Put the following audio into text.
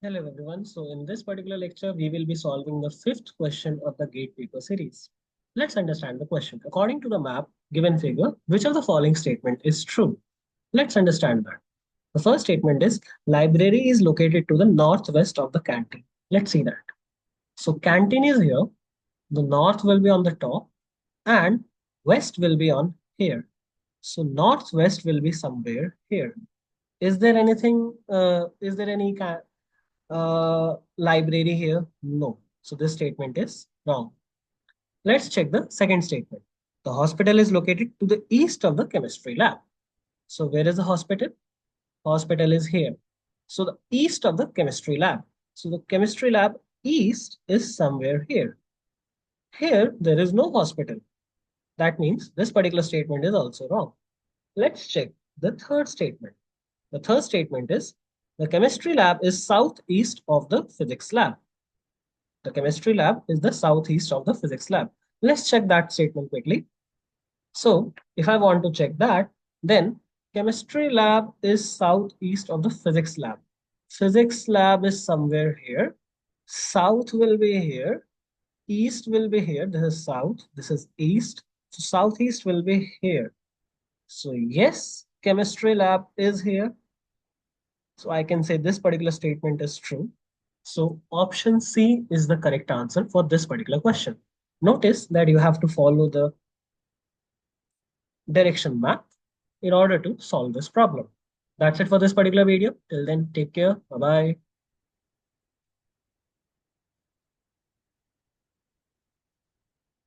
Hello everyone. So in this particular lecture, we will be solving the fifth question of the GATE paper series. Let's understand the question. According to the map given figure, which of the following statement is true? Let's understand that. The first statement is library is located to the northwest of the canteen. Let's see that. So canteen is here, the north will be on the top and west will be on here. So northwest will be somewhere here. Is there anything, is there any library here? No. So this statement is wrong. Let's check the second statement. The hospital is located to the east of the chemistry lab. So where is the hospital? Hospital is here. So the east of the chemistry lab. So the chemistry lab east is somewhere here. Here, there is no hospital. That means this particular statement is also wrong. Let's check the third statement. The third statement is the chemistry lab is southeast of the physics lab. The chemistry lab is the southeast of the physics lab. Let's check that statement quickly. So if I want to check that, then chemistry lab is southeast of the physics lab. Physics lab is somewhere here. South will be here. East will be here. This is south. This is east. So southeast will be here. So yes, chemistry lab is here. So I can say this particular statement is true. So option C is the correct answer for this particular question. Notice that you have to follow the direction map in order to solve this problem. That's it for this particular video. Till then, take care. Bye-bye.